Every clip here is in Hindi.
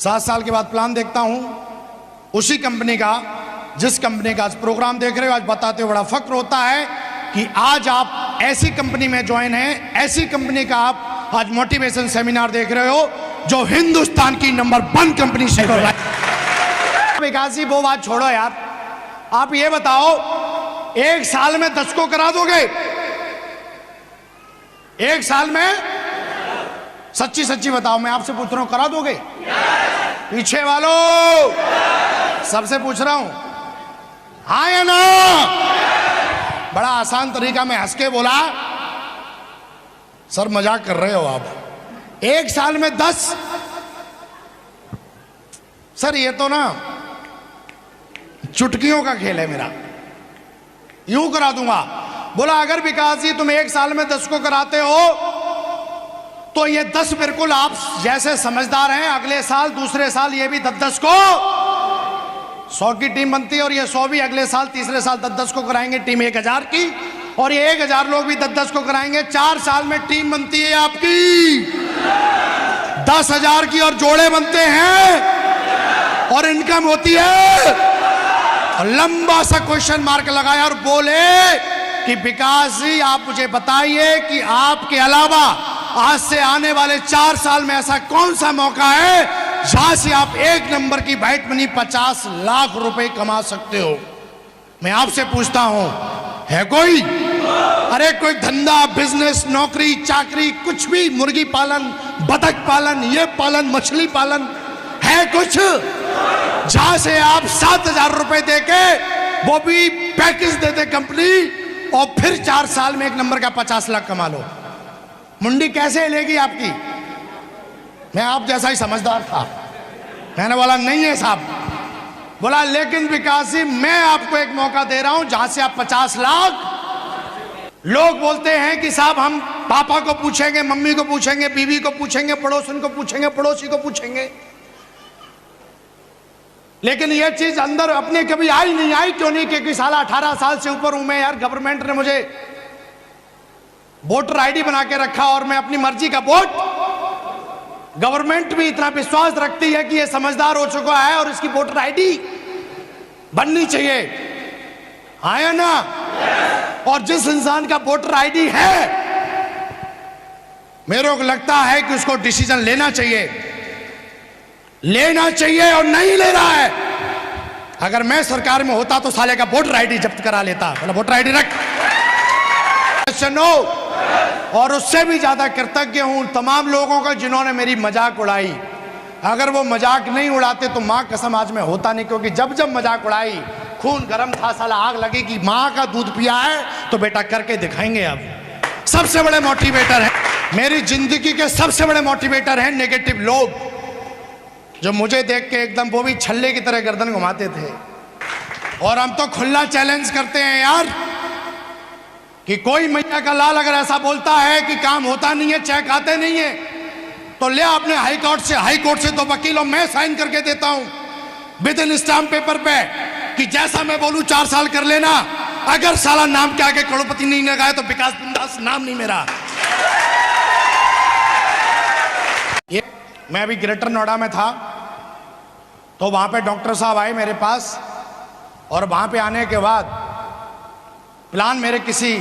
7 साल के बाद प्लान देखता हूं उसी कंपनी का, जिस कंपनी का आज प्रोग्राम देख रहे हो, आज बताते हो बड़ा फक्र होता है कि आज आप ऐसी कंपनी में ज्वाइन हैं, ऐसी कंपनी का आप आज मोटिवेशन सेमिनार देख रहे हो जो हिंदुस्तान की नंबर 1 कंपनी से कर रहा है। विकास जी वो बात छोड़ो यार, आप ये बताओ 1 साल में 10 को करा दोगे? 1 साल में सच्ची सच्ची बताओ, मैं आपसे पूछ रहा हूं, करा दोगे? पीछे वालों सबसे पूछ रहा हूं, हाँ या ना? बड़ा आसान तरीका में हंस के बोला, सर मजाक कर रहे हो आप। 1 साल में 10? सर ये तो ना चुटकियों का खेल है मेरा, यूं करा दूंगा। बोला अगर विकास जी तुम 1 साल में 10 को कराते हो तो ये 10 बिल्कुल आप जैसे समझदार हैं, अगले साल दूसरे साल ये भी 10-10 को 100 की टीम बनती है और ये 100 भी अगले साल तीसरे साल 10-10 को कराएंगे टीम 1000 की, और ये 1000 लोग भी 10-10 को कराएंगे। 4 साल में टीम बनती है आपकी 10,000 की और जोड़े बनते हैं और इनकम होती है। और लंबा सा क्वेश्चन मार्क लगाया और बोले कि विकास जी आप मुझे बताइए कि आपके अलावा आज से आने वाले 4 साल में ऐसा कौन सा मौका है जहां से आप 1 नंबर की बैट मनी 50 लाख रुपए कमा सकते हो? मैं आपसे पूछता हूं, है कोई? अरे कोई धंधा, बिजनेस, नौकरी, चाकरी, कुछ भी, मुर्गी पालन, बतख पालन, ये पालन, मछली पालन, है कुछ जहां से आप 7,000 रुपए देके वो भी पैकेज देते कंपनी और फिर 4 साल में 1 नंबर का 50 लाख कमा लो? मुंडी कैसे लेगी आपकी? मैं आप जैसा ही समझदार था, मैंने बोला नहीं है साहब। बोला लेकिन विकास जी मैं आपको एक मौका दे रहा हूं जहां से आप 50 लाख। लोग बोलते हैं कि साहब हम पापा को पूछेंगे, मम्मी को पूछेंगे, बीवी को पूछेंगे, पड़ोसन को पूछेंगे, पड़ोसी को पूछेंगे, लेकिन यह चीज अंदर अपने कभी आई नहीं। आई क्यों नहीं? क्योंकि साला 18 साल से ऊपर हूं मैं यार, गवर्नमेंट ने मुझे वोटर आईडी बना के रखा और मैं अपनी मर्जी का वोट, गवर्नमेंट भी इतना विश्वास रखती है कि ये समझदार हो चुका है और इसकी वोटर आईडी बननी चाहिए, आया ना? और जिस इंसान का वोटर आईडी है मेरे को लगता है कि उसको डिसीजन लेना चाहिए और नहीं ले रहा है। अगर मैं सरकार में होता तो साले का वोटर आईडी जब्त करा लेता। बोला वोटर आईडी रख। और उससे भी ज्यादा कृतज्ञ हूं तमाम लोगों का जिन्होंने मेरी मजाक उड़ाई। अगर वो मजाक नहीं उड़ाते तो मां कसम आज मैं होता नहीं, क्योंकि जब जब मजाक उड़ाई खून गर्म था, साला आग लगी कि मां का दूध पिया है तो बेटा करके दिखाएंगे। अब सबसे बड़े मोटिवेटर है मेरी जिंदगी के, सबसे बड़े मोटिवेटर हैं नेगेटिव लोग जो मुझे देख के एकदम वो भी छल्ले की तरह गर्दन घुमाते थे। और हम तो खुला चैलेंज करते हैं यार कि कोई मैया का लाल अगर ऐसा बोलता है कि काम होता नहीं है, चेक आते नहीं है, तो ले आपने हाई कोर्ट से 2 वकीलों मैं साइन करके देता हूं विद इन स्टाम्प पेपर पे कि जैसा मैं बोलूं 4 साल कर लेना। अगर साला नाम के आगे करोड़पति नहीं लगाया तो विकास बिंदास नाम नहीं मेरा। ये मैं अभी ग्रेटर नोएडा में था तो वहां पे डॉक्टर साहब आए मेरे पास, और वहां पे आने के बाद प्लान मेरे किसी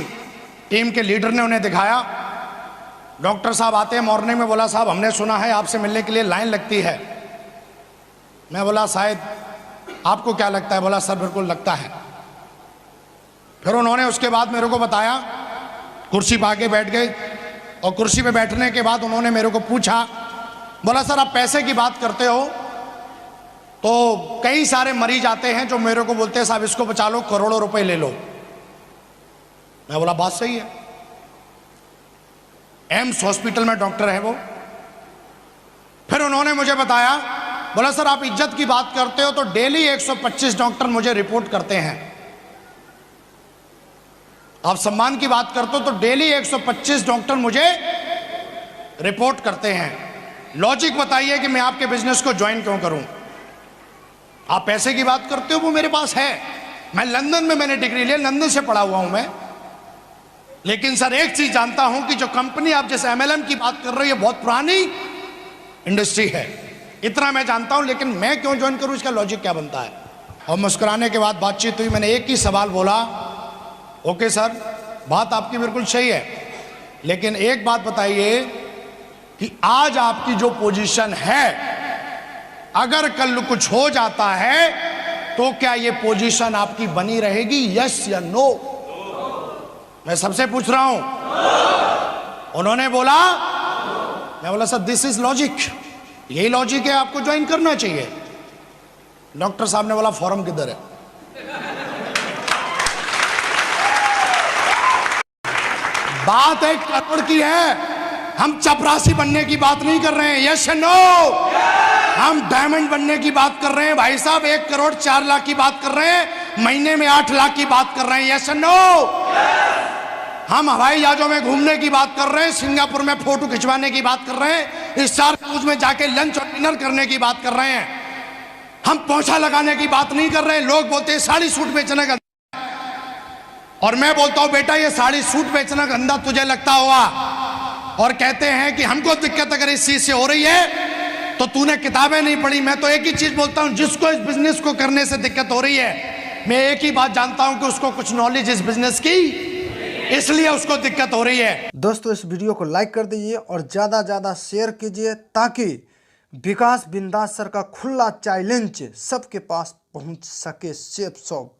टीम के लीडर ने उन्हें दिखाया। डॉक्टर साहब आते हैं मॉर्निंग में, बोला साहब हमने सुना है आपसे मिलने के लिए लाइन लगती है। मैं बोला शायद आपको क्या लगता है? बोला सर बिल्कुल लगता है। फिर उन्होंने उसके बाद मेरे को बताया, कुर्सी पा के बैठ गए और कुर्सी पे बैठने के बाद उन्होंने मेरे को पूछा, बोला सर आप पैसे की बात करते हो तो कई सारे मरीज आते हैं जो मेरे को बोलते हैं साहब इसको बचा लो, करोड़ों रुपए ले लो। मैं बोला बात सही है, एम्स हॉस्पिटल में डॉक्टर है वो। फिर उन्होंने मुझे बताया, बोला सर आप इज्जत की बात करते हो तो डेली 125 डॉक्टर मुझे रिपोर्ट करते हैं। आप सम्मान की बात करते हो तो डेली 125 डॉक्टर मुझे रिपोर्ट करते हैं। लॉजिक बताइए कि मैं आपके बिजनेस को ज्वाइन क्यों करूं? आप पैसे की बात करते हो, वो मेरे पास है, मैं लंदन में मैंने डिग्री ली, लंदन से पढ़ा हुआ हूं मैं। लेकिन सर एक चीज जानता हूं कि जो कंपनी आप जैसे MLM की बात कर रहे हो ये बहुत पुरानी इंडस्ट्री है। इतना मैं जानता हूं, लेकिन मैं क्यों ज्वाइन करूं इसका लॉजिक क्या बनता है। और मुस्कुराने के बाद बातचीत हुई, मैंने एक ही सवाल बोला, ओके सर बात आपकी बिल्कुल सही है, लेकिन एक बात बताइए कि आज आपकी जो पोजीशन है, अगर कल कुछ हो जाता है तो क्या ये पोजीशन आपकी बनी रहेगी, यस या नो? मैं सबसे पूछ रहा हूं। उन्होंने बोला, मैं बोला सर दिस इज लॉजिक, यही लॉजिक है, आपको ज्वाइन करना चाहिए। डॉक्टर साहब ने बोला फॉर्म किधर है? बात 1 करोड़ की है, हम चपरासी बनने की बात नहीं कर रहे हैं, यस या नो? हम डायमंड बनने की बात कर रहे हैं भाई साहब, 1 करोड़ 4 लाख की बात कर रहे हैं, महीने में 8 लाख की बात कर रहे हैं, यस या नो? हम हवाई जहाजों में घूमने की बात कर रहे हैं, सिंगापुर में फोटो खिंचवाने की बात कर रहे हैं, स्टार क्रूज में जाके लंच और डिनर करने की बात कर रहे हैं, हम पोछा लगाने की बात नहीं कर रहे हैं। लोग बोलते हैं साड़ी सूट बेचने का, और मैं बोलता हूं बेटा ये साड़ी सूट बेचना गंदा तुझे लगता होगा, और कहते हैं कि हमको दिक्कत अगर इस चीज से हो रही है तो तूने किताबें नहीं पढ़ी। मैं तो एक ही चीज बोलता हूं, जिसको इस बिजनेस को करने से दिक्कत हो रही है, मैं एक ही बात जानता हूं कि उसको कुछ नॉलेज इस बिजनेस की, इसलिए उसको दिक्कत हो रही है। दोस्तों इस वीडियो को लाइक कर दीजिए और ज़्यादा ज़्यादा शेयर कीजिए, ताकि विकास बिंदास सर का खुला चैलेंज सबके पास पहुंच सके। Safe shop.